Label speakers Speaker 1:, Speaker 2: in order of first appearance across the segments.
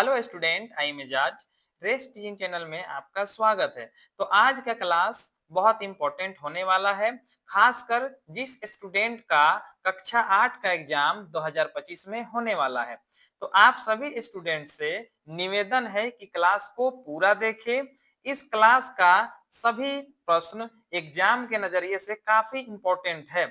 Speaker 1: Hello student, आई मिजाज race teaching channel में आपका स्वागत है। तो आज का क्लास बहुत इंपॉर्टेंट होने वाला है, खासकर जिस स्टूडेंट का कक्षा 8 का एग्जाम 2025 में होने वाला है। तो आप सभी स्टूडेंट से निवेदन है कि क्लास को पूरा देखें। इस क्लास का सभी प्रश्न एग्जाम के नजरिए से काफी इंपॉर्टेंट है।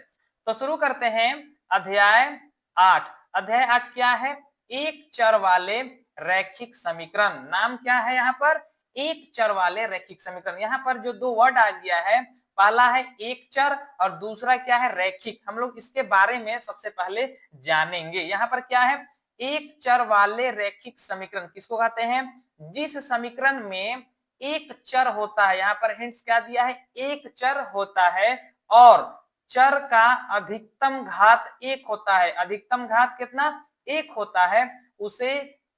Speaker 1: तो शुरू करते हैं। अध्याय 8। अध्याय 8 क्या है? एक चर वाले रैखिक समीकरण। नाम क्या है यहाँ पर? एक चर वाले रैखिक समीकरण। यहाँ पर जो दो वर्ड आ गया है, पहला है एक चर और दूसरा क्या है? रैखिक। हम लोग इसके बारे में सबसे पहले जानेंगे। यहाँ पर क्या है? एक चर वाले रैखिक समीकरण किसको कहते हैं? जिस समीकरण में एक चर होता है। यहाँ पर हिंट्स क्या दिया है? एक चर होता है और चर का अधिकतम घात एक होता है। अधिकतम घात कितना? एक होता है। उसे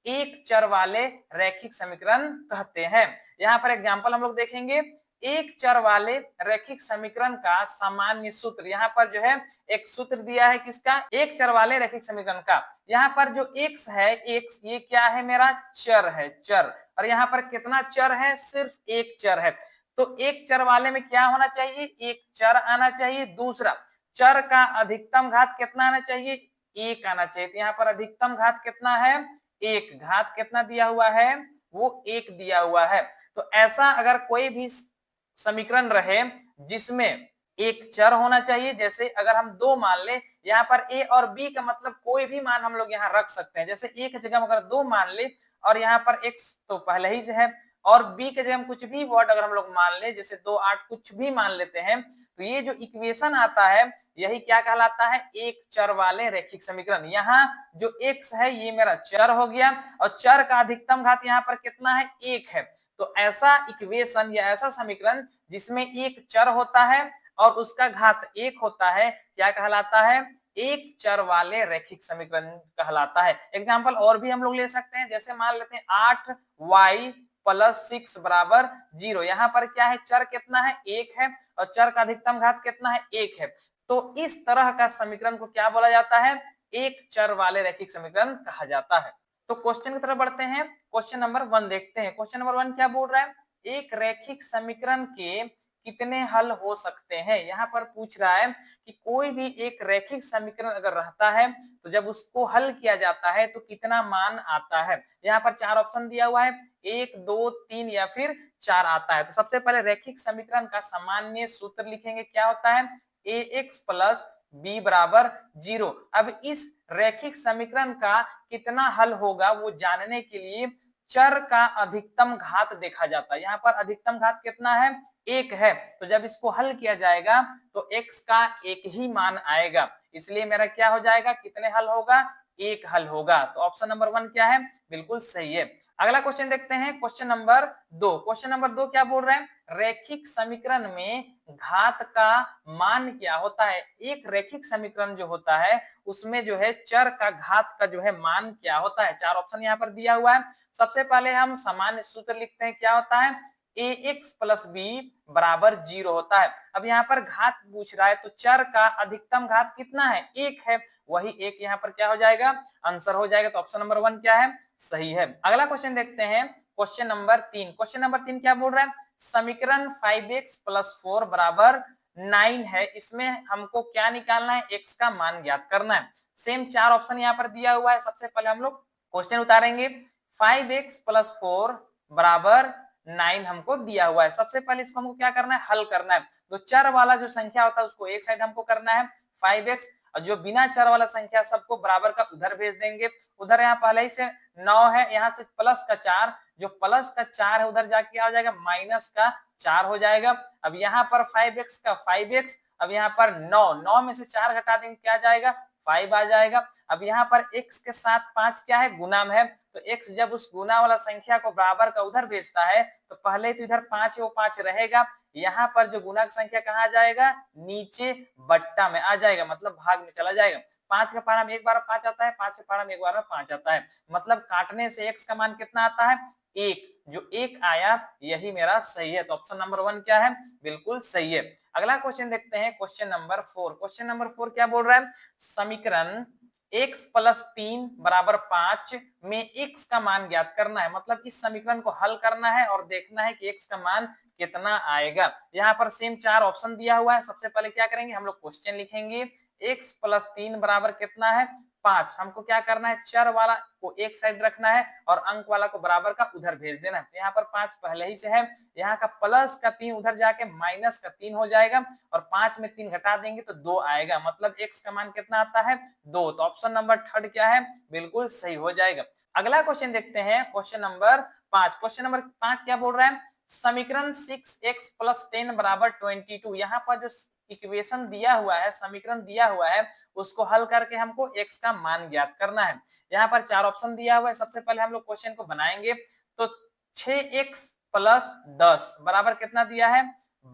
Speaker 1: एक चर वाले रैखिक समीकरण कहते हैं। यहाँ पर एग्जांपल हम लोग देखेंगे। एक चर वाले रैखिक समीकरण का सामान्य सूत्र, यहाँ पर जो है एक सूत्र दिया है किसका? एक चर वाले रैखिक समीकरण का। यहाँ पर जो x है, x ये क्या है? मेरा चर है, चर। और यहाँ पर कितना चर है? सिर्फ एक चर है। तो एक चर वाले में क्या होना चाहिए? एक चर आना चाहिए। दूसरा, चर का अधिकतम घात कितना आना चाहिए? एक आना चाहिए। तो यहाँ पर अधिकतम घात कितना है? एक। घात कितना दिया हुआ है? वो एक दिया हुआ है। तो ऐसा अगर कोई भी समीकरण रहे जिसमें एक चर होना चाहिए, जैसे अगर हम दो मान ले, यहाँ पर a और b का मतलब कोई भी मान हम लोग यहाँ रख सकते हैं। जैसे a की जगह अगर दो मान ले और यहाँ पर x तो पहले ही से है, और b के जगह हम कुछ भी वर्ड अगर हम लोग मान ले, जैसे 2 8 कुछ भी मान लेते हैं, तो ये जो इक्वेशन आता है यही क्या कहलाता है? एक चर वाले रैखिक समीकरण। यहाँ जो x है ये मेरा चर हो गया और चर का अधिकतम घात यहाँ पर कितना है? एक है। तो ऐसा इक्वेशन या ऐसा समीकरण जिसमें एक चर होता है और उसका घात एक होता है, क्या कहलाता है? एक चर वाले रैखिक समीकरण कहलाता है। एग्जाम्पल और भी हम लोग ले सकते हैं। जैसे मान लेते हैं 8y प्लस 6 बराबर 0। यहाँ पर क्या है? चर कितना है? एक है और चर का अधिकतम घात कितना है? एक है। तो इस तरह का समीकरण को क्या बोला जाता है? एक चर वाले रैखिक समीकरण कहा जाता है। तो क्वेश्चन की तरफ बढ़ते हैं। क्वेश्चन नंबर 1 देखते हैं। क्वेश्चन नंबर 1 क्या बोल रहा है? एक रैखिक समीकरण के कितने हल हो सकते हैं? यहाँ पर पूछ रहा है कि कोई भी एक रैखिक समीकरण अगर रहता है तो जब उसको हल किया जाता है तो कितना मान आता है। यहाँ पर चार ऑप्शन दिया हुआ है, 1 2 3 या फिर 4 आता है। तो सबसे पहले रैखिक समीकरण का सामान्य सूत्र लिखेंगे। क्या होता है? ax प्लस बी बराबर 0। अब इस रैखिक समीकरण का कितना हल होगा वो जानने के लिए चर का अधिकतम घात देखा जाता है। यहाँ पर अधिकतम घात कितना है? एक है। तो जब इसको हल किया जाएगा तो x का एक ही मान आएगा, इसलिए मेरा क्या हो जाएगा? कितने हल होगा? एक हल होगा। तो ऑप्शन नंबर 1 क्या है? बिल्कुल सही है। अगला क्वेश्चन देखते हैं। Question number 2। क्वेश्चन नंबर 2 क्या बोल रहे हैं? रैखिक समीकरण में घात का मान क्या होता है? एक रैखिक समीकरण जो होता है उसमें जो है चर का घात का जो है मान क्या होता है? चार ऑप्शन यहाँ पर दिया हुआ है। सबसे पहले हम सामान्य सूत्र लिखते हैं। क्या होता है? ax प्लस बी बराबर 0 होता है। अब यहाँ पर घात पूछ रहा है तो चर का अधिकतम घात कितना है? एक है। वही एक यहाँ पर क्या हो जाएगा? आंसर हो जाएगा। तो ऑप्शन नंबर 1 क्या है? सही है। अगला क्वेश्चन देखते हैं। Question number 3। क्वेश्चन नंबर 3 क्या बोल रहा है? समीकरण 5x प्लस 4 बराबर 9 है। इसमें हमको क्या निकालना है? x का मान ज्ञात करना है। सेम चार ऑप्शन यहाँ पर दिया हुआ है। सबसे पहले हम लोग क्वेश्चन उतारेंगे। 5x प्लस 4 बराबर 9 हमको दिया हुआ है। सबसे पहले इसको हमको क्या करना है? हल करना है। तो चर वाला जो संख्या होता है उसको एक साइड हमको करना है 5x, और जो बिना चर वाला संख्या सबको बराबर का उधर भेज देंगे। उधर यहाँ पहले ही से 9 है, यहाँ से प्लस का 4, जो प्लस का 4 है उधर जाके क्या हो जाएगा? माइनस का 4 हो जाएगा। अब यहाँ पर 5x का 5x, अब यहाँ पर 9 में से 4 घटा देंगे, क्या जाएगा? 5 आ जाएगा। अब यहाँ पर x के साथ 5 क्या है? गुना में है। तो x जब उस गुना वाला संख्या को बराबर का उधर भेजता है तो पहले तो इधर 5 है वो 5 रहेगा। यहाँ पर जो गुना की संख्या कहाँ जाएगा? नीचे बट्टा में आ जाएगा, मतलब भाग में चला जाएगा। 5 के पारा में एक बार 5 आता है, 5 के पारा में एक बार 5 आता है, मतलब काटने से x का मान कितना आता है? 1। जो 1 आया यही मेरा सही है। तो ऑप्शन नंबर 1 क्या है? बिल्कुल सही है। अगला क्वेश्चन देखते हैं। Question number 4। क्वेश्चन नंबर 4 क्या बोल रहा है? समीकरण x प्लस 3 बराबर 5 में x का मान ज्ञात करना है। मतलब इस समीकरण को हल करना है और देखना है कि x का मान कितना आएगा। यहाँ पर सेम 4 ऑप्शन दिया हुआ है। सबसे पहले क्या करेंगे, हम लोग क्वेश्चन लिखेंगे। x प्लस 3 बराबर कितना है, 5। हमको क्या करना है, चर वाला को एक साइड रखना है और अंक वाला को बराबर का उधर भेज देना है। यहाँ पर 5 पहले ही से है, यहाँ का प्लस का 3 उधर जाके माइनस का 3 हो जाएगा और 5 में 3 घटा देंगे तो 2 आएगा। मतलब x का मान कितना आता है, 2। तो ऑप्शन नंबर थर्ड क्या है, बिल्कुल सही हो जाएगा। अगला क्वेश्चन देखते हैं, क्वेश्चन नंबर 5। क्वेश्चन नंबर 5 क्या बोल रहा है, समीकरण 6x प्लस 10 बराबर 22। यहाँ पर जो इक्वेशन दिया हुआ है, समीकरण दिया हुआ है, उसको हल करके हमको x का मान ज्ञात करना है। यहाँ पर 4 ऑप्शन दिया हुआ है। सबसे पहले हम लोग क्वेश्चन को बनाएंगे। तो 6x प्लस 10 बराबर कितना दिया है,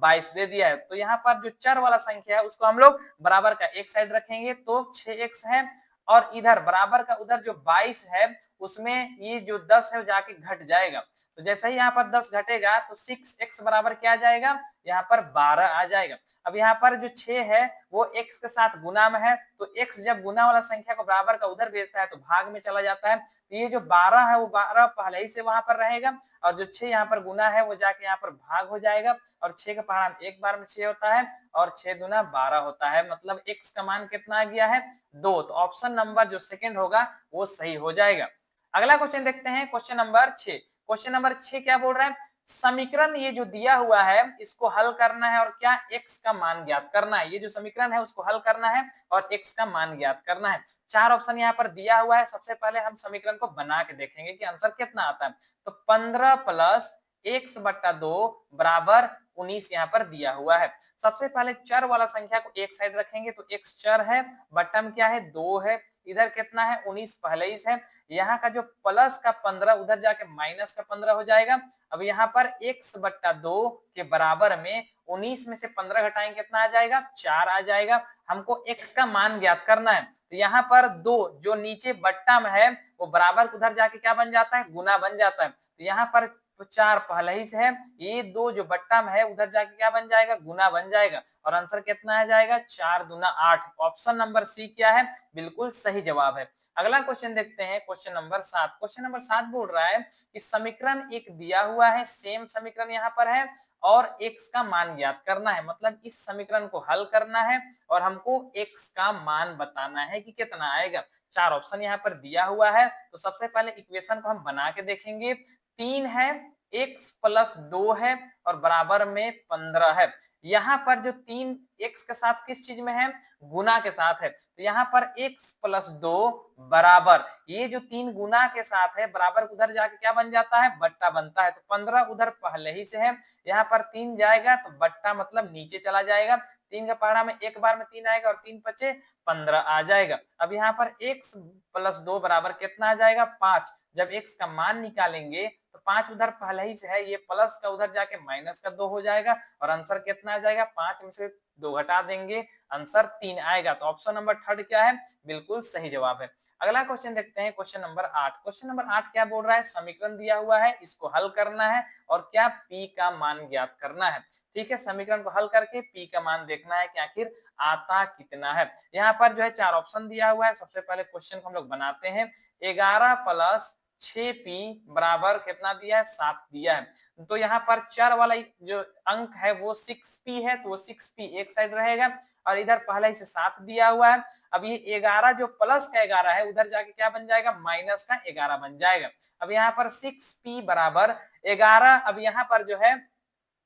Speaker 1: 22 दे दिया है। तो यहाँ पर जो चर वाला संख्या है उसको हम लोग बराबर का एक साइड रखेंगे तो 6x है और इधर बराबर का उधर जो 22 है उसमें ये जो 10 है जाके घट जाएगा। तो जैसे ही यहाँ पर 10 घटेगा तो 6x बराबर क्या आ जाएगा, यहाँ पर 12 आ जाएगा। अब यहाँ पर जो 6 है वो x के साथ गुना में है, तो x जब गुना वाला संख्या को बराबर का उधर भेजता है तो भाग में चला जाता है। तो ये जो 12 है वो 12 पहले ही से वहां पर रहेगा और जो 6 यहाँ पर गुना है वो जाके यहाँ पर भाग हो जाएगा और 6 का परिणाम एक बार में 6 होता है और 6 दूना 12 होता है। मतलब x का मान कितना आ गया है, 2। तो ऑप्शन नंबर जो सेकंड होगा वो सही हो जाएगा। अगला क्वेश्चन देखते हैं, क्वेश्चन नंबर 6। क्वेश्चन नंबर 6 क्या बोल रहा है, समीकरण ये जो दिया हुआ है इसको हल करना है और क्या x का मान ज्ञात करना है। ये जो समीकरण है उसको हल करना है और x का मान ज्ञात करना है। 4 ऑप्शन यहाँ पर दिया हुआ है। सबसे पहले हम समीकरण को बना के देखेंगे कि आंसर कितना आता है। तो 15 प्लस x बट्टा 2 बराबर 19 यहाँ पर दिया हुआ है। सबसे पहले चर वाला संख्या को एक साइड रखेंगे तो x चर है, बट्टा में क्या है, 2 है, इधर कितना है, 19 पहले ही है। यहाँ का जो प्लस का 15 उधर जाके माइनस का 15 हो जाएगा। अब यहाँ पर x बट्टा 2 के बराबर में 19 में से 15 घटाएंगे कितना आ जाएगा, 4 आ जाएगा। हमको x का मान ज्ञात करना है। तो यहाँ पर 2 जो नीचे बट्टा में है वो बराबर उधर जाके क्या बन जाता है, गुना बन जाता है। तो यहाँ पर 4 पहले ही से है, ये 2 जो बट्टा में है उधर जाके क्या बन जाएगा, गुना बन जाएगा और आंसर कितना आ जाएगा, 4 दूना 8। ऑप्शन नंबर सी क्या है, बिल्कुल सही जवाब है। अगला क्वेश्चन देखते हैं, क्वेश्चन नंबर 7। क्वेश्चन नंबर 7 बोल रहा है कि समीकरण एक दिया हुआ है, सेम समीकरण यहाँ पर है और x का मान ज्ञात करना है। मतलब इस समीकरण को हल करना है और हमको x का मान बताना है कि कितना आएगा। 4 ऑप्शन यहाँ पर दिया हुआ है। तो सबसे पहले इक्वेशन को हम बना के देखेंगे। 3 है, x प्लस 2 है और बराबर में 15 है। यहाँ पर जो 3 x के साथ किस चीज में है, गुना के साथ है। तो यहाँ पर x प्लस 2 बराबर, ये जो 3 गुना के साथ है बराबर उधर जाके क्या बन जाता है, बट्टा बनता है। तो 15 उधर पहले ही से है, यहाँ पर 3 जाएगा तो बट्टा मतलब नीचे चला जाएगा। 3 का पहाड़ा में एक बार में 3 आएगा और 3 बचे 15 आ जाएगा। अब यहाँ पर x प्लस 2 बराबर कितना आ जाएगा, 5। जब x का मान निकालेंगे तो 5 उधर पहले ही से है, ये प्लस का उधर जाके माइनस का 2 हो जाएगा और आंसर कितना आ जाएगा, 5 में से 2 घटा देंगे, आंसर 3 आएगा। तो ऑप्शन नंबर थर्ड क्या है, बिल्कुल सही जवाब है। अगला क्वेश्चन देखते हैं, क्वेश्चन नंबर 8। क्वेश्चन नंबर 8 क्या बोल रहा है, समीकरण दिया हुआ है, इसको हल करना है और क्या p का मान ज्ञात करना है। ठीक है, समीकरण को हल करके p का मान देखना है कि आखिर आता कितना है। यहाँ पर जो है 4 ऑप्शन दिया हुआ है। सबसे पहले क्वेश्चन को हम लोग बनाते हैं। 11 प्लस 6p बराबर कितना दिया है, 7 दिया है। तो यहाँ पर चर वाला जो अंक है वो 6p है, तो वो 6p एक साइड रहेगा और इधर पहले ही से 7 दिया हुआ है। अब ये 11 जो प्लस का 11 है उधर जाके क्या बन जाएगा, माइनस का 11 बन जाएगा। अब यहाँ पर 6p बराबर 11, अब यहाँ पर जो है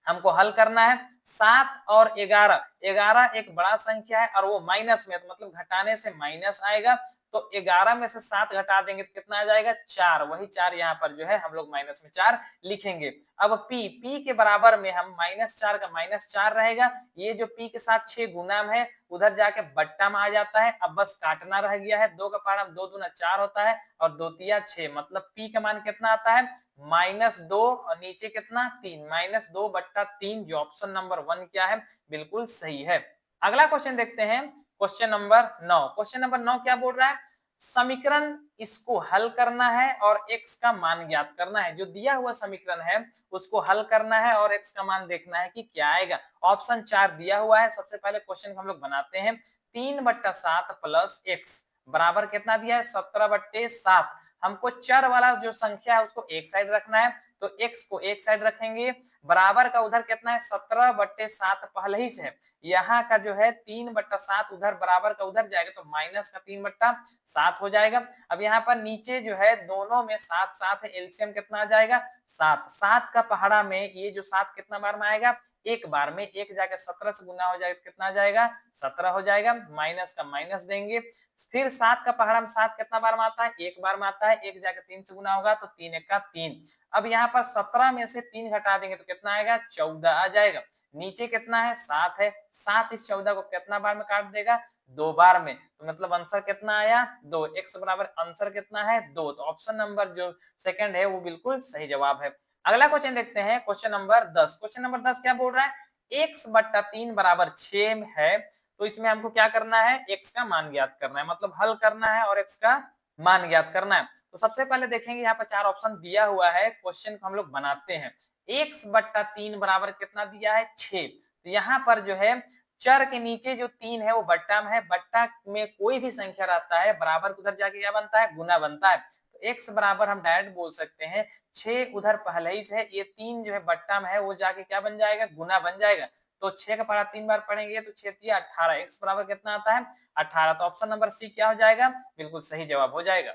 Speaker 1: हमको हल करना है। 7 और 11, 11 एक बड़ा संख्या है और वो माइनस में, मतलब घटाने से माइनस आएगा। तो 11 में से 7 घटा देंगे तो कितना आ जाएगा, 4। वही 4 यहाँ पर जो है हम लोग माइनस में 4 लिखेंगे। अब p के बराबर में हम -4 का -4 रहेगा। ये जो p के साथ 6 गुना में है उधर जाके बट्टा में आ जाता है। अब बस काटना रह गया है। 2 का पहाड़ा 2 दूना 4 होता है और 2 तिया 6। मतलब p का मान कितना आता है, -2 और नीचे कितना, 3। -2 बट्टा 3 जो ऑप्शन नंबर 1 क्या है, बिल्कुल सही है। अगला क्वेश्चन देखते हैं, क्वेश्चन नंबर 9। क्वेश्चन नंबर 9 क्या बोल रहा है, समीकरण इसको हल करना है और x का मान ज्ञात करना है। जो दिया हुआ समीकरण है उसको हल करना है और x का मान देखना है कि क्या आएगा। ऑप्शन 4 दिया हुआ है। सबसे पहले क्वेश्चन को हम लोग बनाते हैं। 3/7 प्लस x बराबर कितना दिया है 17/7। हमको चर वाला जो संख्या है उसको एक साइड रखना है, तो x को एक साइड रखेंगे, बराबर का उधर कितना है 17/7 पहले ही से है, यहाँ का जो है 3/7 उधर बराबर का उधर जाएगा तो माइनस का 3/7 हो जाएगा। अब यहाँ पर नीचे जो है दोनों में 7 7 है, एलसीएम कितना आ जाएगा 7। 7 का पहाड़ा में ये जो 7 कितना बार में आएगा एक बार में, एक जाकर 17 से गुना हो जाएगा तो कितना आ जाएगा 17 हो जाएगा, माइनस का माइनस देंगे। फिर 7 का पहाड़ा में 7 कितना बार में आता है एक बार में आता है, एक जाकर 3 से गुना होगा तो 3 1 का 3। अब यहाँ पर 17 में से 3 घटा देंगे तो कितना आएगा 14 आ जाएगा। नीचे कितना है 7 है, 7 इस 14 को कितना बार में काट देगा 2 बार में, तो मतलब आंसर कितना आया 2। x बराबर आंसर कितना है 2, तो ऑप्शन नंबर जो सेकंड है वो बिल्कुल सही जवाब है। अगला क्वेश्चन देखते हैं, क्वेश्चन नंबर 10। क्वेश्चन नंबर 10 क्या बोल रहा है, x/3 बराबर 6 है, तो इसमें हमको क्या करना है x का मान ज्ञात करना है, मतलब हल करना है और x का मान ज्ञात करना है। तो सबसे पहले देखेंगे यहाँ पर 4 ऑप्शन दिया हुआ है, क्वेश्चन को हम लोग बनाते हैं। x/3 बराबर कितना दिया है 6, तो यहाँ पर जो है चर के नीचे जो 3 है वो बट्टा में है, बट्टा में कोई भी संख्या रहता है बराबर उधर जाके क्या बनता है गुना बनता है, तो x बराबर हम डायरेक्ट बोल सकते हैं 6 उधर पहले ही से है, ये 3 जो है बट्टा में है वो जाके क्या बन जाएगा गुना बन जाएगा, तो 6 का पहाड़ा 3 बार पढ़ेंगे तो 6 3 18, x बराबर कितना आता है 18, तो ऑप्शन नंबर सी क्या हो जाएगा बिल्कुल सही जवाब हो जाएगा।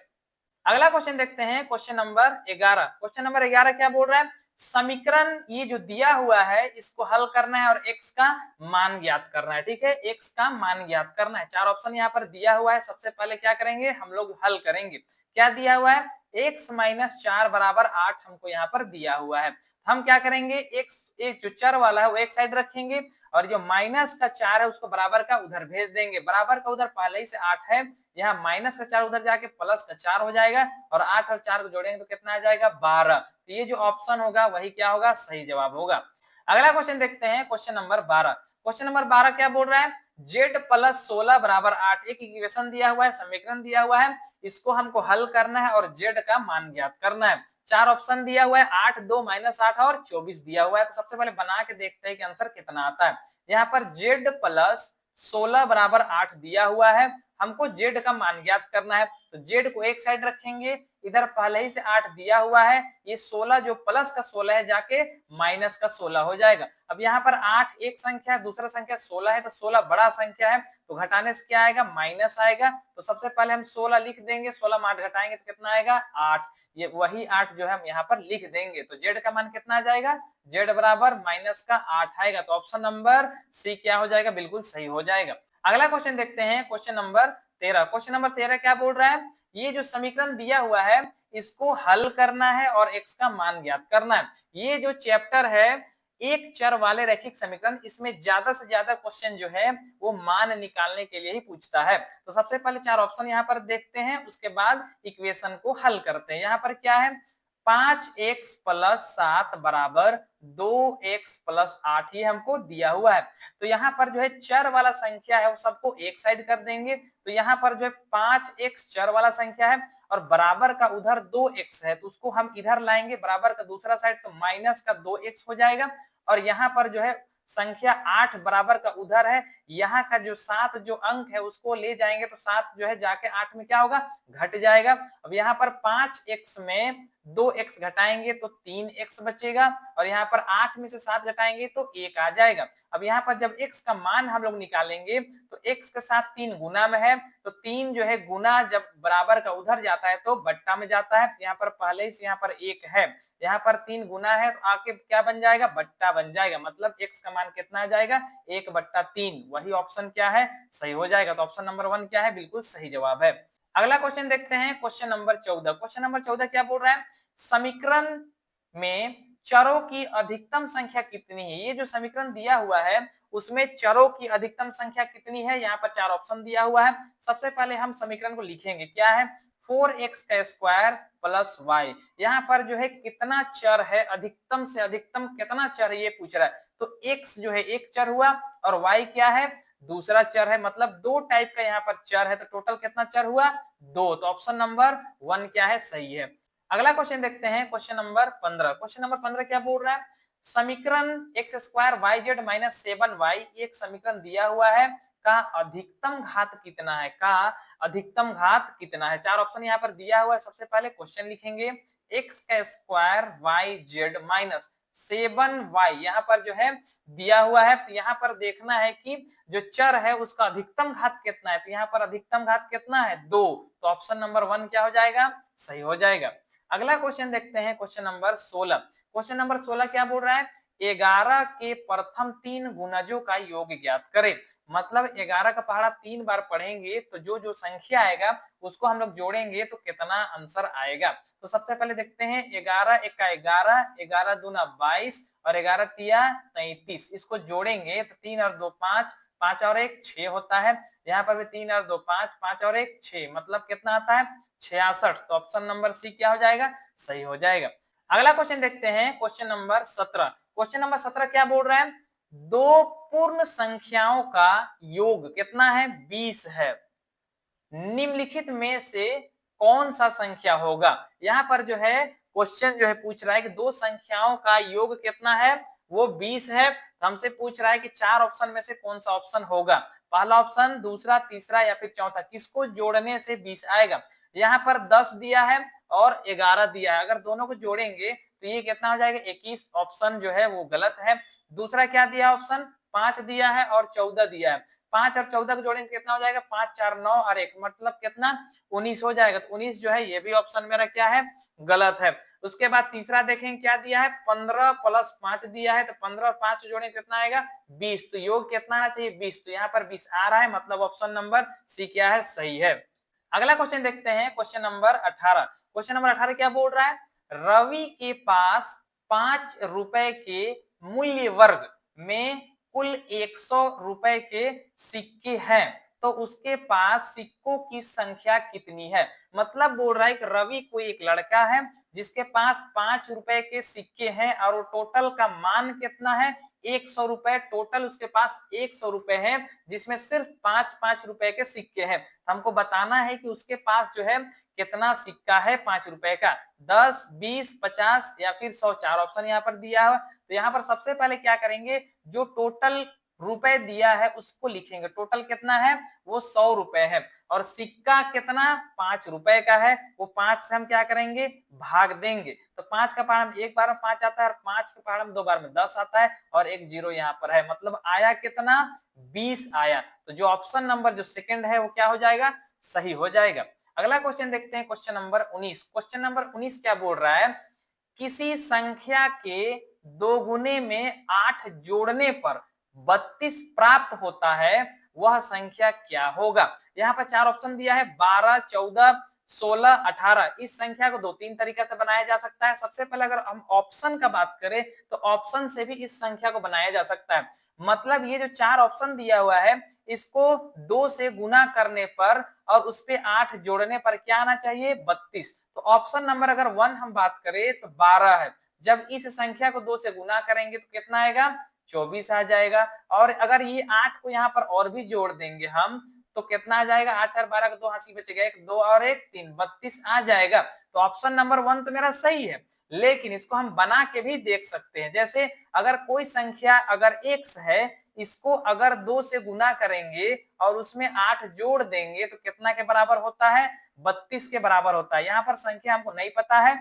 Speaker 1: अगला क्वेश्चन देखते हैं, क्वेश्चन नंबर 11। क्वेश्चन नंबर 11 क्या बोल रहा है, समीकरण ये जो दिया हुआ है इसको हल करना है और x का मान ज्ञात करना है। ठीक है, x का मान ज्ञात करना है। 4 ऑप्शन यहाँ पर दिया हुआ है, सबसे पहले क्या करेंगे हम लोग हल करेंगे। क्या दिया हुआ है x-4 बराबर 8 हमको यहाँ पर दिया हुआ है, हम क्या करेंगे x एक जो चर वाला है वो एक साइड रखेंगे और जो माइनस का 4 है उसको बराबर का उधर भेज देंगे, बराबर का उधर पहले ही से 8 है, यहाँ माइनस का 4 उधर जाके प्लस का 4 हो जाएगा और 8 और 4 को जोड़ेंगे तो कितना आ जाएगा 12, तो ये जो ऑप्शन होगा वही क्या होगा सही जवाब होगा। अगला क्वेश्चन देखते हैं, क्वेश्चन नंबर 12। क्वेश्चन नंबर 12 क्या बोल रहा है, z+16 बराबर 8, एक इक्वेशन दिया हुआ है, समीकरण दिया हुआ है, इसको हमको हल करना है और z का मान ज्ञात करना है। 4 ऑप्शन दिया हुआ है, 8 2 -8 और 24 दिया हुआ है, तो सबसे पहले बना के देखते हैं कि आंसर कितना आता है। यहाँ पर z+16 बराबर 8 दिया हुआ है, हमको z का मान ज्ञात करना है, तो z को एक साइड रखेंगे, इधर पहले ही से 8 दिया हुआ है, ये 16 जो प्लस का 16 है जाके माइनस का 16 हो जाएगा। अब यहाँ पर 8 एक संख्या है, दूसरा संख्या 16 है, तो 16 बड़ा संख्या है, तो घटाने से क्या आएगा माइनस आएगा, तो सबसे पहले हम 16 लिख देंगे, 16 में 8 घटाएंगे तो कितना आएगा 8, ये वही 8 जो है हम यहाँ पर लिख देंगे, तो z का मान कितना आ जाएगा z बराबर माइनस का 8 आएगा, तो ऑप्शन नंबर सी क्या हो जाएगा बिल्कुल सही हो जाएगा। अगला क्वेश्चन देखते हैं, क्वेश्चन नंबर 13। क्वेश्चन नंबर 13 क्या बोल रहा है, ये जो समीकरण दिया हुआ है इसको हल करना है और x का मान ज्ञात करना है। ये जो चैप्टर है एक चर वाले रैखिक समीकरण, इसमें ज्यादा से ज्यादा क्वेश्चन जो है वो मान निकालने के लिए ही पूछता है, तो सबसे पहले 4 ऑप्शन यहाँ पर देखते हैं, उसके बाद इक्वेशन को हल करते हैं। यहाँ पर क्या है 5x + 7 बराबर 2x + 8, ये हमको दिया हुआ है, तो यहाँ पर जो है चर वाला संख्या है वो सबको एक साइड कर देंगे, तो यहाँ पर जो है 5x चर वाला संख्या है और बराबर का उधर 2x है, तो उसको हम इधर लाएंगे बराबर का दूसरा साइड, तो माइनस का 2x हो जाएगा, और यहाँ पर जो है संख्या 8 बराबर का उधर है, यहाँ का जो 7 जो अंक है उसको ले जाएंगे तो 7 जो है जाके 8 में क्या होगा घट जाएगा। अब यहाँ पर 5x में 2x घटाएंगे तो 3x बचेगा, और यहाँ पर 8 में से 7 घटाएंगे तो 1 आ जाएगा। अब यहाँ पर जब x का मान हम लोग निकालेंगे तो x के साथ 3 गुना में है, तो 3 जो है गुना जब बराबर का उधर जाता है तो बट्टा में जाता है, यहाँ पर पहले से यहाँ पर 1 है, यहाँ पर 3 गुना है तो आके क्या बन जाएगा बट्टा बन जाएगा, मतलब x का मान कितना आ जाएगा 1/3, वही ऑप्शन क्या है सही हो जाएगा, तो ऑप्शन नंबर 1 क्या है बिल्कुल सही जवाब है। अगला क्वेश्चन देखते हैं, क्वेश्चन नंबर 14। क्वेश्चन नंबर 14 क्या बोल रहा है, समीकरण में चरों की अधिकतम संख्या कितनी है। ये जो समीकरण दिया हुआ है उसमें चरों की अधिकतम संख्या कितनी है, यहाँ पर 4 ऑप्शन दिया हुआ है। सबसे पहले हम समीकरण को लिखेंगे, क्या है 4x² + y, यहाँ पर जो है कितना चर है, अधिकतम से अधिकतम कितना चर है ये पूछ रहा है, तो x जो है एक चर हुआ और y क्या है दूसरा चर है, मतलब 2 टाइप का यहाँ पर चर है, तो टोटल कितना चर हुआ 2, तो ऑप्शन नंबर 1 क्या है सही है। अगला क्वेश्चन देखते हैं, क्वेश्चन नंबर 15। क्वेश्चन नंबर 15 क्या बोल रहा है, समीकरण X square Y Z minus 7y एक समीकरण दिया हुआ है, का अधिकतम घात कितना है, का अधिकतम घात कितना है। चार ऑप्शन यहाँ पर दिया हुआ है। सबसे पहले क्वेश्चन लिखेंगे एक्स का square Y Z minus 7y यहाँ पर जो है दिया हुआ है। तो यहाँ पर देखना है कि जो चर है उसका अधिकतम घात कितना है। तो यहाँ पर अधिकतम घात कितना है, 2। तो ऑप्शन नंबर 1 क्या हो जाएगा, सही हो जाएगा। अगला क्वेश्चन देखते हैं, क्वेश्चन नंबर 16। क्वेश्चन नंबर 16 क्या बोल रहा है, 11 के प्रथम 3 गुणजों का योग ज्ञात करें। मतलब 11 का पहाड़ा 3 बार पढ़ेंगे तो जो जो संख्या आएगा उसको हम लोग जोड़ेंगे तो कितना आंसर आएगा। तो सबसे पहले देखते हैं 11 एका 11, 11 दूना 22 और 11 तिया 33। इसको जोड़ेंगे तो 3 और 2 5, 5 और 1 6 होता है। यहाँ पर भी 3 और 2 5, 5 और 1 6, मतलब कितना आता है 66। तो ऑप्शन नंबर सी क्या हो जाएगा, सही हो जाएगा। अगला क्वेश्चन देखते हैं, क्वेश्चन नंबर 17। क्वेश्चन नंबर 17 क्या बोल रहा है, दो पूर्ण संख्याओं का योग कितना है, 20 है। निम्नलिखित में से कौन सा संख्या होगा। यहाँ पर जो है क्वेश्चन जो है पूछ रहा है कि दो संख्याओं का योग कितना है, वो 20 है। हमसे पूछ रहा है कि चार ऑप्शन में से कौन सा ऑप्शन होगा, पहला ऑप्शन, दूसरा, तीसरा या फिर चौथा, किसको जोड़ने से 20 आएगा। यहाँ पर 10 दिया है और 11 दिया है, अगर दोनों को जोड़ेंगे तो ये कितना हो जाएगा, 21। ऑप्शन जो है वो गलत है। दूसरा क्या दिया ऑप्शन, 5 दिया है और 14 दिया है। 5 और 14 को जोड़ेंगे कितना हो जाएगा, 5 4 9 और 1, मतलब कितना 19 हो जाएगा। तो 19 जो है ये भी ऑप्शन मेरा क्या है, गलत है। उसके बाद तीसरा देखेंगे क्या दिया है, 15 प्लस 5 दिया है। तो 15 और 5 जोड़ेंगे कितना आएगा, 20। तो योग कितना आना चाहिए, 20। तो यहाँ पर 20 आ रहा है, मतलब ऑप्शन नंबर सी क्या है, सही है। अगला क्वेश्चन देखते हैं, क्वेश्चन नंबर 18। क्वेश्चन नंबर 18 क्या बोल रहा है, रवि के पास 5 रुपए के मूल्य वर्ग में कुल 100 रुपए के सिक्के हैं, तो उसके पास सिक्कों की संख्या कितनी है। मतलब बोल रहा है कि रवि कोई एक लड़का है जिसके पास 5 रुपए के सिक्के हैं और वो टोटल का मान कितना है, 100 रुपए। टोटल उसके पास 100 रुपए है जिसमें सिर्फ 5-5 रुपए के सिक्के हैं। हमको बताना है कि उसके पास जो है कितना सिक्का है 5 रुपए का, 10, 20, 50 या फिर 100। चार ऑप्शन यहाँ पर दिया है। तो यहाँ पर सबसे पहले क्या करेंगे, जो टोटल रुपए दिया है उसको लिखेंगे। टोटल कितना है, वो 100 रुपए है और सिक्का कितना 5 रुपए का है, वो 5 से हम क्या करेंगे, भाग देंगे। तो 5 का पहाड़ में एक बार में 5 आता है और 5 के पहाड़ में 2 बार में 10 आता है और एक जीरो यहाँ पर है, मतलब आया कितना, 20 आया। तो जो ऑप्शन नंबर जो सेकंड है वो क्या हो जाएगा, सही हो जाएगा। अगला क्वेश्चन देखते हैं, क्वेश्चन नंबर 19। क्वेश्चन नंबर 19 क्या बोल रहा है, किसी संख्या के दोगुने में 8 जोड़ने पर 32 प्राप्त होता है, वह संख्या क्या होगा। यहाँ पर चार ऑप्शन दिया है, 12, 14, 16, 18। इस संख्या को 2-3 तरीके से बनाया जा सकता है। सबसे पहले अगर हम ऑप्शन का बात करें तो ऑप्शन से भी इस संख्या को बनाया जा सकता है। मतलब ये जो चार ऑप्शन दिया हुआ है इसको 2 से गुना करने पर और उस पे 8 जोड़ने पर क्या आना चाहिए, 32। तो ऑप्शन नंबर अगर 1 हम बात करें तो 12 है। जब इस संख्या को 2 से गुना करेंगे तो कितना आएगा, 24 आ जाएगा। और अगर ये 8 को यहाँ पर और भी जोड़ देंगे हम तो कितना आ जाएगा, 8 और 12 का 2 हासिल बचेगा, 1 2 और 1 3, 32 आ जाएगा। तो ऑप्शन नंबर 1 तो मेरा सही है, लेकिन इसको हम बना के भी देख सकते हैं। जैसे अगर कोई संख्या अगर x है, इसको अगर 2 से गुना करेंगे और उसमें 8 जोड़ देंगे तो कितना के बराबर होता है, 32 के बराबर होता है। यहाँ पर संख्या हमको नहीं पता है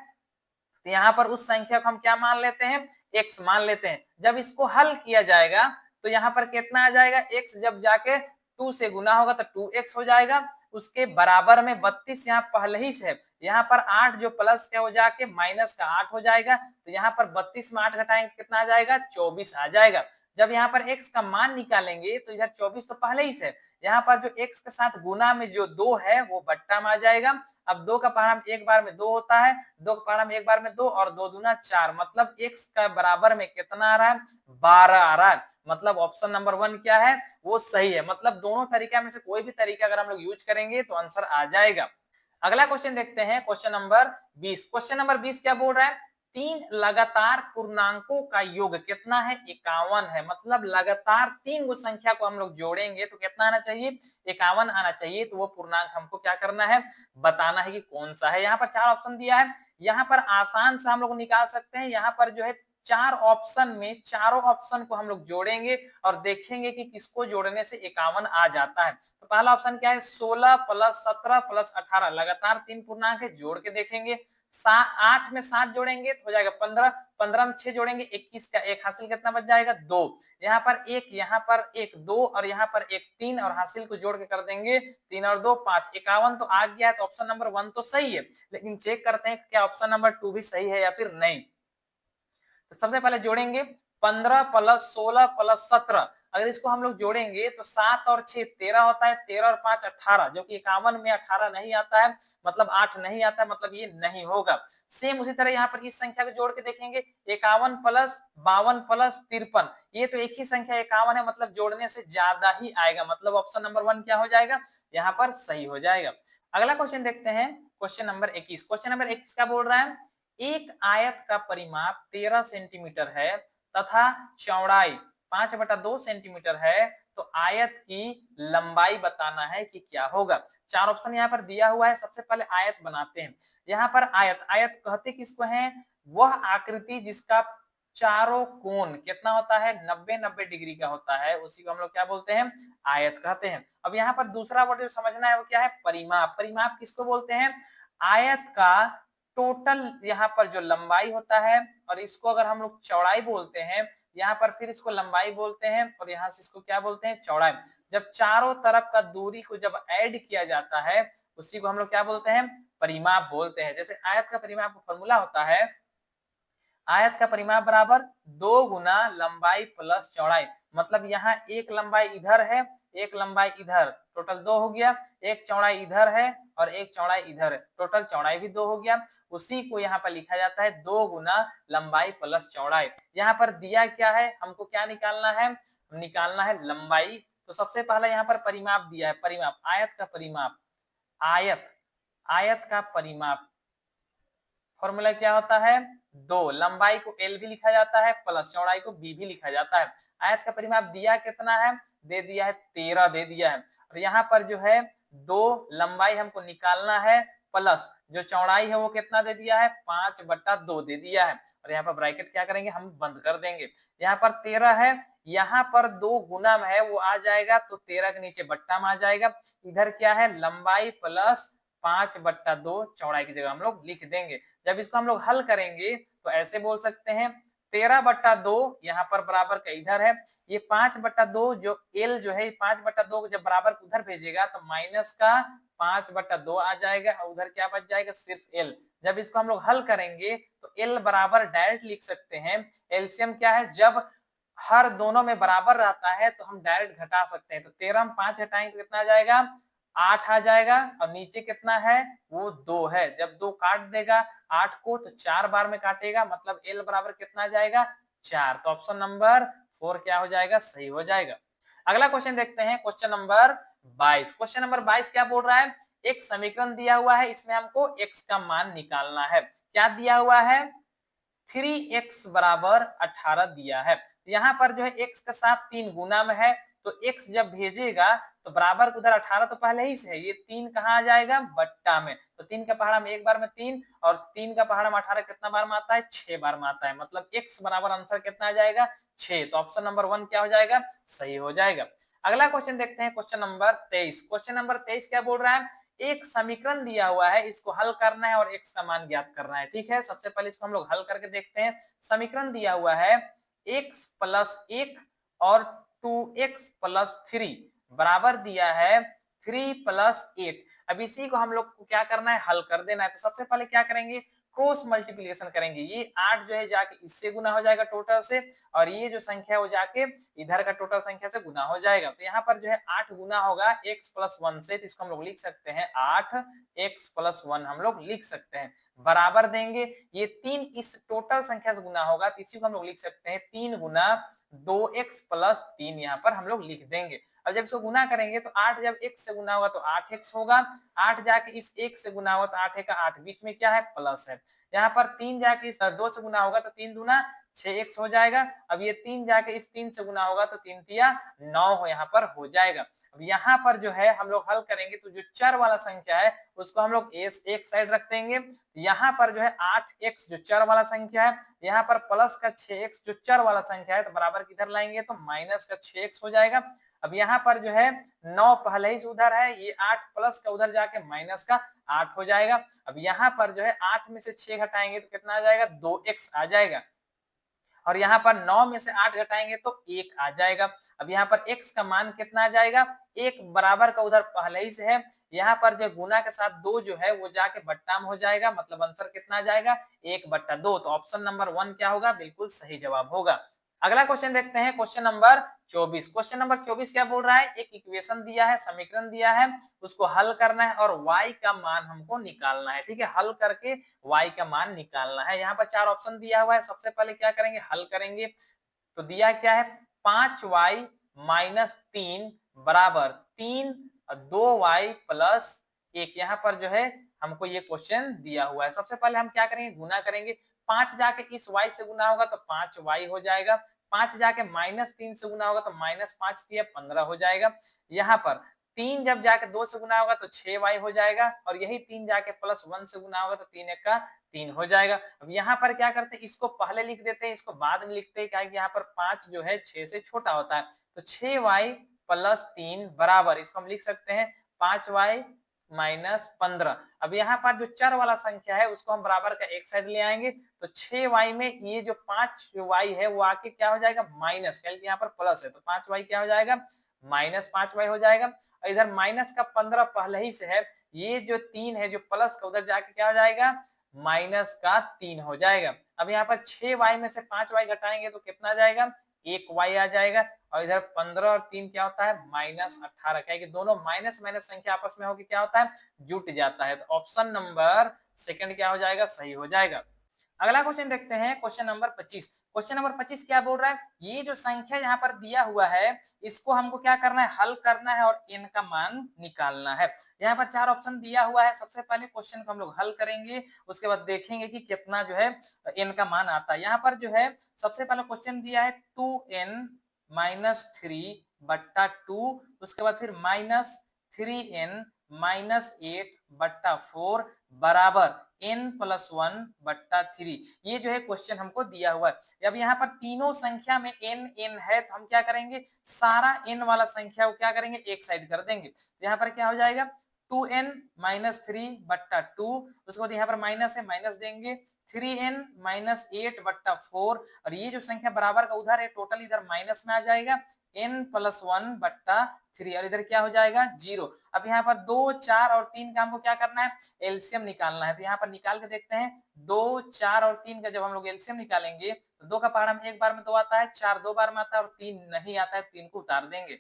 Speaker 1: तो यहाँ पर उस संख्या को हम क्या मान लेते हैं, x मान लेते हैं। जब इसको हल किया जाएगा तो यहाँ पर कितना आ जाएगा, x जब जाके 2 से गुना होगा तो 2x हो जाएगा, उसके बराबर में 32 यहाँ पहले ही से है। यहाँ पर 8 जो प्लस का हो जाके माइनस का 8 हो जाएगा, तो यहाँ पर 32 में 8 घटाएंगे कितना आ जाएगा, 24 आ जाएगा। जब यहाँ पर x का मान निकालेंगे तो इधर 24 तो पहले ही से, यहाँ पर जो x के साथ गुना में जो 2 है वो बट्टा में आ जाएगा। अब 2 का पहाड़ा एक बार में 2 होता है, 2 का पहाड़ा में एक बार में 2 और 2 दूना 4, मतलब x का बराबर में कितना आ रहा है, 12 आ रहा है। मतलब ऑप्शन नंबर 1 क्या है, वो सही है। मतलब दोनों तरीका में से कोई भी तरीका अगर हम लोग यूज करेंगे तो आंसर आ जाएगा। अगला क्वेश्चन देखते हैं, क्वेश्चन नंबर 20। क्वेश्चन नंबर 20 क्या बोल रहा है, 3 लगातार पूर्णांकों का योग कितना है, 51 है। मतलब लगातार 3 गो संख्या को हम लोग जोड़ेंगे तो कितना आना चाहिए, 51 आना चाहिए। तो वो पूर्णांक हमको क्या करना है, बताना है कि कौन सा है। यहाँ पर 4 ऑप्शन दिया है, यहाँ पर आसान से हम लोग निकाल सकते हैं। यहाँ पर जो है चार ऑप्शन में चारों ऑप्शन को हम लोग जोड़ेंगे और देखेंगे कि किसको जोड़ने से 51 आ जाता है। तो पहला ऑप्शन क्या है, 16 प्लस 17 प्लस 18, लगातार तीन पूर्णांक है, जोड़ के देखेंगे। 8 में 7 जोड़ेंगे तो हो जाएगा 15, 15 में 6 जोड़ेंगे 21 का 1, हासिल कितना बच जाएगा 2। यहाँ पर 1, यहाँ पर 1 2 और यहाँ पर 1 3 और हासिल को जोड़ के कर देंगे 3 और 2 5, 51 तो आ गया है। तो ऑप्शन नंबर 1 तो सही है, लेकिन चेक करते हैं क्या ऑप्शन नंबर 2 भी सही है या फिर नहीं। तो सबसे पहले जोड़ेंगे 15 प्लस 16 प्लस 17, अगर इसको हम लोग जोड़ेंगे तो 7 और 6 13 होता है, 13 और 5 18, जो कि 51 में 18 नहीं आता है, मतलब 8 नहीं आता है, मतलब ये नहीं होगा। सेम उसी तरह यहाँ पर इस संख्या को जोड़ के देखेंगे, 51 प्लस 52 प्लस 53, ये तो एक ही संख्या 51 है, मतलब जोड़ने से ज्यादा ही आएगा, मतलब ऑप्शन नंबर 1 क्या हो जाएगा, यहाँ पर सही हो जाएगा। अगला क्वेश्चन देखते हैं, क्वेश्चन नंबर 21। क्वेश्चन नंबर 21 क्या बोल रहा है, एक आयत का परिमाप 13 सेंटीमीटर है तथा चौड़ाई 5/2 सेंटीमीटर है, तो आयत की लंबाई बताना है कि क्या होगा। चार ऑप्शन यहाँ पर दिया हुआ है। सबसे पहले आयत बनाते हैं। यहाँ पर आयत, आयत कहते किसको हैं, वह आकृति जिसका चारों कोण कितना होता है, 90-90 डिग्री का होता है, उसी को हम लोग क्या बोलते हैं, आयत कहते हैं। अब यहाँ पर दूसरा वर्ड जो समझना है वो क्या है, परिमाप। परिमाप किसको बोलते हैं, आयत का टोटल यहाँ पर जो लंबाई होता है, और इसको अगर हम लोग चौड़ाई बोलते हैं, यहाँ पर फिर इसको लंबाई बोलते हैं, और यहाँ से इसको क्या बोलते हैं, चौड़ाई। जब चारों तरफ का दूरी को जब ऐड किया जाता है, उसी को हम लोग क्या बोलते हैं, परिमाप बोलते हैं। जैसे आयत का परिमाप का फॉर्मूला होता है, आयत का परिमाप बराबर 2 गुना लंबाई प्लस चौड़ाई, मतलब यहाँ एक लंबाई इधर है, एक लंबाई इधर, टोटल 2 हो गया, एक चौड़ाई इधर है और एक चौड़ाई इधर है, टोटल चौड़ाई भी 2 हो गया। उसी को यहाँ पर लिखा जाता है 2 गुना लंबाई प्लस चौड़ाई। यहाँ पर दिया क्या है, हमको क्या निकालना है, निकालना है लंबाई। तो सबसे पहला यहाँ पर परिमाप दिया है, परिमाप आयत का परिमाप, आयत, आयत का परिमाप फॉर्मूला क्या होता है, 2, लंबाई को L भी लिखा जाता है प्लस चौड़ाई को B भी लिखा जाता है। आयत का परिमाप दिया कितना है, दे दिया है 13 दे दिया है, और यहाँ पर जो है 2 लंबाई हमको निकालना है, प्लस जो चौड़ाई है वो कितना दे दिया है, 5/2 दे दिया है, और यहाँ पर ब्रैकेट क्या करेंगे, हम बंद कर देंगे। यहाँ पर 13 है, यहाँ पर 2 गुना में है वो आ जाएगा, तो 13 के नीचे बट्टा में आ जाएगा। इधर क्या है, लंबाई प्लस 5/2 चौड़ाई की जगह हम लोग लिख देंगे। जब इसको हम लोग हल करेंगे तो ऐसे बोल सकते हैं, 13/2 यहाँ पर बराबर का इधर है, ये 5/2 जो L जो है 5/2 को जब बराबर उधर भेजेगा तो माइनस का 5/2 आ जाएगा, और उधर क्या बच जाएगा, सिर्फ L। जब इसको हम लोग हल करेंगे तो L बराबर डायरेक्ट लिख सकते हैं। एलसीएम क्या है, जब हर दोनों में बराबर रहता है तो हम डायरेक्ट घटा सकते हैं। तो 13 में 5 घटाएंगे तो कितना आ जाएगा, 8 आ जाएगा, और नीचे कितना है, वो 2 है। जब 2 काट देगा 8 को तो 4 बार में काटेगा, मतलब L बराबर कितना आ जाएगा, 4। तो ऑप्शन नंबर 4 क्या हो जाएगा, सही हो जाएगा। अगला क्वेश्चन देखते हैं, क्वेश्चन नंबर 22। क्वेश्चन नंबर 22 क्या बोल रहा है, एक समीकरण दिया हुआ है, इसमें हमको x का मान निकालना है। क्या दिया हुआ है, 3x बराबर 18 दिया है। यहाँ पर जो है x का साथ 3 गुना में है, तो x जब भेजेगा तो बराबर उधर 18 तो पहले ही से है, ये 3 कहाँ आ जाएगा, बट्टा में। तो 3 का पहाड़ा में एक बार में 3, और 3 का पहाड़ा में 18 कितना बार में आता है, 6 बार में आता है, मतलब x बराबर आंसर कितना आ जाएगा, 6। तो ऑप्शन नंबर 1 क्या हो जाएगा, सही हो जाएगा। अगला क्वेश्चन देखते हैं, क्वेश्चन नंबर 23। क्वेश्चन नंबर 23 क्या बोल रहा है, एक समीकरण दिया हुआ है, इसको हल करना है और x का मान ज्ञात करना है। ठीक है, सबसे पहले इसको हम लोग हल करके देखते हैं। समीकरण दिया हुआ है x प्लस 1 और 2x प्लस 3 बराबर दिया है 3 प्लस 8। अब इसी को हम लोग को क्या करना है, हल कर देना है। तो सबसे पहले क्या करेंगे, क्रॉस मल्टीप्लिकेशन करेंगे। ये 8 जो है जाके इससे गुना हो जाएगा टोटल से, और ये जो संख्या हो जाके इधर का टोटल संख्या से गुना हो जाएगा। तो यहाँ पर जो है 8 गुना होगा x प्लस 1 से, तो इसको हम लोग लिख सकते हैं 8x प्लस 1 हम लोग लिख सकते हैं। बराबर देंगे, ये 3 इस टोटल संख्या से गुना होगा, तो इसी को हम लोग लिख सकते हैं 3 गुना 2x प्लस 3, यहाँ पर हम लोग लिख देंगे। अब जब इसको गुना करेंगे तो 8 जब x से गुना होगा तो 8x होगा, 8 जाके इस 1 से गुना होगा तो 8 का 8, बीच में क्या है, प्लस है। यहाँ पर 3 जाके इस 2 से गुना होगा तो 3 दूना 6x हो जाएगा। अब ये 3 जाके इस 3 से गुना होगा तो 3 तिया 9 हो यहाँ पर हो जाएगा। अब यहाँ पर जो है हम लोग हल करेंगे तो जो चर वाला संख्या है उसको हम लोग एक साइड रख देंगे। यहाँ पर जो है 8x जो चर वाला संख्या है, यहाँ पर प्लस का 6x जो चर वाला संख्या है, तो बराबर किधर लाएंगे तो माइनस का 6x हो जाएगा। अब यहाँ पर जो है 9 पहले ही से उधर है, ये 8 प्लस का उधर जाके माइनस का 8 हो जाएगा। अब यहाँ पर जो है 8 में से 6 घटाएंगे तो कितना आ जाएगा 2x आ जाएगा। और यहाँ पर 9 में से 8 घटाएंगे तो 1 आ जाएगा। अब यहाँ पर x का मान कितना आ जाएगा, 1 बराबर का उधर पहले ही से है, यहाँ पर जो गुना के साथ 2 जो है वो जाके बट्टा में हो जाएगा, मतलब आंसर कितना आ जाएगा 1/2। तो ऑप्शन नंबर 1 क्या होगा, बिल्कुल सही जवाब होगा। अगला क्वेश्चन देखते हैं, क्वेश्चन नंबर 24। क्वेश्चन नंबर 24 क्या बोल रहा है, एक इक्वेशन दिया है, समीकरण दिया है, उसको हल करना है और y का मान हमको निकालना है। ठीक है, हल करके y का मान निकालना है। यहाँ पर 4 ऑप्शन दिया हुआ है। सबसे पहले क्या करेंगे, हल करेंगे। तो दिया क्या है, 5y माइनस 3 बराबर 3 और 2y प्लस 1। यहाँ पर जो है हमको ये क्वेश्चन दिया हुआ है। सबसे पहले हम क्या करेंगे, गुना करेंगे। 5 जाके इस y से गुना होगा तो 5y हो जाएगा। 5 जाके माइनस 3 से गुना होगा तो माइनस 5 तिया 15 हो जाएगा। यहाँ पर 3 जब जाके 2 से गुना होगा तो 6y हो जाएगा, और यही 3 जाके प्लस 1 से गुना होगा तो 3 एक का 3 हो जाएगा। अब यहाँ पर क्या करते हैं, इसको पहले लिख देते हैं, इसको बाद में लिखते हैं, क्या है कि यहाँ पर 5 जो है 6 से छोटा होता है। तो 6y प्लस 3 बराबर, इसको हम लिख सकते हैं 5y माइनस 15। अब यहाँ पर जो चर वाला संख्या है उसको हम बराबर का एक साइड ले आएंगे, तो 6y में ये जो 5y है वो आके क्या हो जाएगा माइनस, क्योंकि यहाँ पर प्लस है तो 5y क्या हो जाएगा माइनस 5y हो जाएगा। और इधर माइनस का 15 पहले ही से है, ये जो 3 है जो प्लस का उधर जाके क्या हो जाएगा माइनस का 3 हो जाएगा। अब यहाँ पर 6y में से 5y घटाएंगे तो कितना आ जाएगा 1y आ जाएगा। और इधर 15 और 3 क्या होता है माइनस 18, क्या है कि दोनों माइनस माइनस संख्या आपस में होकर क्या होता है जुट जाता है। तो ऑप्शन नंबर सेकंड क्या हो जाएगा, सही हो जाएगा। अगला क्वेश्चन देखते हैं, क्वेश्चन नंबर 25। क्वेश्चन नंबर 25 क्या बोल रहा है, ये जो संख्या यहाँ पर दिया हुआ है इसको हमको क्या करना है, हल करना है और n का मान निकालना है। यहाँ पर 4 ऑप्शन दिया हुआ है। सबसे पहले क्वेश्चन को हम लोग हल करेंगे, उसके बाद देखेंगे कि कितना जो है n का मान आता है। यहाँ पर जो है सबसे पहले क्वेश्चन दिया है 2n माइनस 3/2, उसके बाद फिर माइनस 3n माइनस 8/4 बराबर n+1/3। ये जो है क्वेश्चन हमको दिया हुआ है। अब यहाँ पर तीनों संख्या में n है, तो हम क्या करेंगे सारा n वाला संख्या को क्या करेंगे एक साइड कर देंगे। तो यहाँ पर क्या हो जाएगा 2n माइनस 3/2, उसके बाद यहाँ पर माइनस है माइनस देंगे 3n माइनस 8/4, और ये जो संख्या बराबर का उधर है टोटल इधर माइनस में आ जाएगा n+1/3, और इधर क्या हो जाएगा 0। अब यहाँ पर 2, 4 और 3 का हमको क्या करना है एलसीएम निकालना है। तो यहाँ पर निकाल के देखते हैं 2, 4 और 3 का जब हम लोग एलसीएम निकालेंगे तो 2 का पहाड़ में एक बार में 2 आता है, 4 2 बार में आता है और 3 नहीं आता है, 3 को उतार देंगे।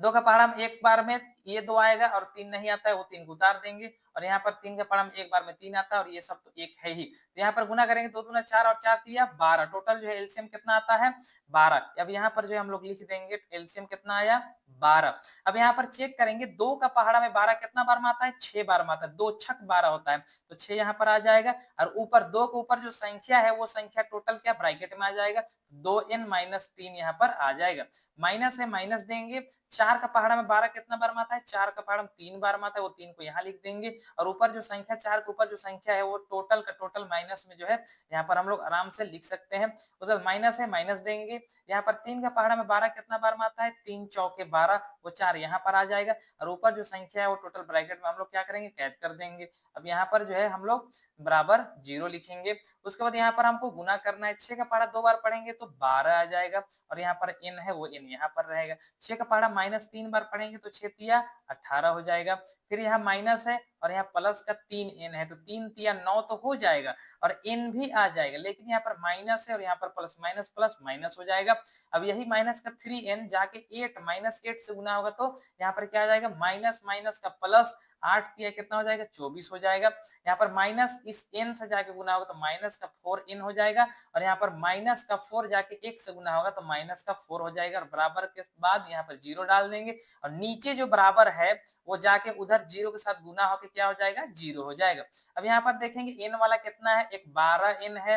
Speaker 1: 2 का पहाड़ा में एक बार में ये 2 आएगा और 3 नहीं आता है, वो 3 को उतार देंगे। और यहाँ पर 3 का पहाड़ा में एक बार में 3 आता है और ये सब तो एक है ही। तो यहाँ पर गुना करेंगे 2 दूना 4 और 4 तिया 12, टोटल जो है एलसीएम कितना आता है 12। अब यहाँ पर जो है हम लोग लिख देंगे एलसीएम कितना आया 12। अब यहाँ पर चेक करेंगे 2 का पहाड़ा में 12 कितना बार में आता है 6 बार में आता है, 2 छक 12 होता है, तो 6 यहाँ पर आ जाएगा। और ऊपर 2 के ऊपर जो संख्या है वो संख्या टोटल क्या ब्रैकेट में आ जाएगा, 2n माइनस 3 यहाँ पर आ जाएगा। माइनस है माइनस देंगे, 4 का पहाड़ा में 12 कितना बार में आता है 4 का पहाड़ा में 3 बार में आता है, वो 3 को यहाँ लिख देंगे। और ऊपर जो संख्या 4 के ऊपर जो संख्या है वो टोटल का टोटल माइनस में जो है यहाँ पर हम लोग आराम से लिख सकते हैं। उसके बाद माइनस है माइनस देंगे, यहाँ पर 3 का पहाड़ा में 12 कितना बार में आता है 3 चौके 12, वो 4 यहाँ पर आ जाएगा। और ऊपर जो संख्या है वो टोटल ब्रैकेट में हम लोग क्या करेंगे कैद कर देंगे। अब यहाँ पर जो है हम लोग बराबर 0 लिखेंगे। उसके बाद यहाँ पर हमको गुना करना है, 6 का पहाड़ा 2 बार पढ़ेंगे तो 12 आ जाएगा, और यहाँ पर n है वो n यहाँ पर रहेगा। 6 का पहाड़ा माइनस 3 बार पढ़ेंगे तो 6 तिया 18 हो जाएगा। फिर यहाँ माइनस है और यहाँ प्लस का 3n है, तो 3 तिया 9 तो हो जाएगा और n भी आ जाएगा, लेकिन यहाँ पर माइनस है और यहाँ पर प्लस माइनस प्लस माइनस हो जाएगा। अब यही माइनस का 3n जाके 8 माइनस 8 से गुना होगा तो यहाँ पर क्या आ जाएगा माइनस माइनस का प्लस, 8 तिया कितना हो जाएगा 24 हो जाएगा। यहाँ पर माइनस इस n से जाके गुना होगा तो माइनस का 4n हो जाएगा, और यहाँ पर माइनस का 4 जाके 1 से गुना होगा तो माइनस का 4 हो जाएगा। और बराबर के बाद यहाँ पर 0 डाल देंगे, और नीचे जो बराबर है वो जाके उधर 0 के साथ गुना होकर क्या हो जाएगा 0 हो जाएगा। अब यहाँ पर देखेंगे n वाला कितना है, एक 12n है,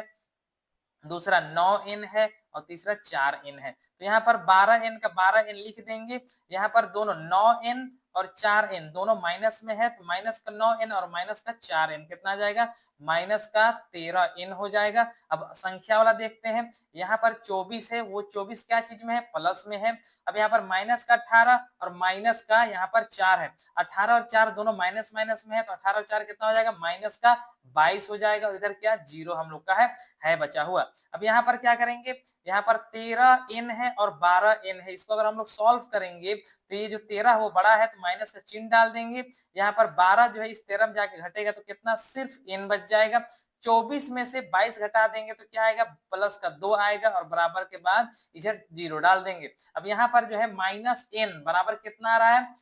Speaker 1: दूसरा 9n है और तीसरा 4n है। तो यहाँ पर 12n का 12n लिख देंगे। यहाँ पर दोनों 9n और 4n दोनों माइनस में है, तो माइनस का 9n और माइनस का 4n कितना आ जाएगा, माइनस का 13n हो जाएगा। अब संख्या वाला देखते हैं, यहाँ पर 24 है, वो 24 क्या चीज में है, प्लस में है। अब यहाँ पर माइनस का 18 और माइनस का यहाँ पर 4 है, 18 और 4 दोनों माइनस माइनस में है, तो 18 और 4 कितना हो जाएगा, माइनस का 22 हो जाएगा। और इधर क्या, जीरो हम लोग का है बचा हुआ। अब यहाँ पर क्या करेंगे, यहाँ पर 13n है और 12n है, इसको अगर हम लोग सॉल्व करेंगे तो ये जो 13 वो बड़ा है, तो माइनस का चिन्ह डाल देंगे। यहाँ पर 12 जो है इस 13 में जाके घटेगा, तो कितना, सिर्फ n बच जाएगा। 24 में से 22 घटा देंगे तो क्या आएगा, प्लस का 2 आएगा और बराबर के बाद इधर जीरो डाल देंगे। अब यहाँ पर जो है माइनस n बराबर कितना आ रहा है,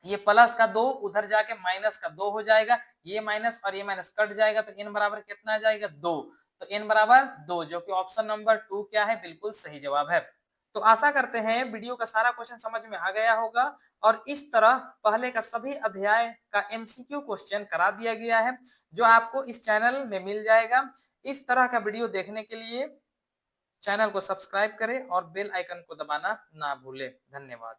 Speaker 1: ये प्लस का 2 उधर जाके माइनस का 2 हो जाएगा, ये माइनस और ये माइनस कट जाएगा, तो n बराबर कितना आ जाएगा, 2। तो n बराबर 2, जो कि ऑप्शन नंबर 2 क्या है, बिल्कुल सही जवाब है। तो आशा करते हैं वीडियो का सारा क्वेश्चन समझ में आ गया होगा, और इस तरह पहले का सभी अध्याय का एमसीक्यू क्वेश्चन करा दिया गया है, जो आपको इस चैनल में मिल जाएगा। इस तरह का वीडियो देखने के लिए चैनल को सब्सक्राइब करें और बेल आइकन को दबाना ना भूलें। धन्यवाद।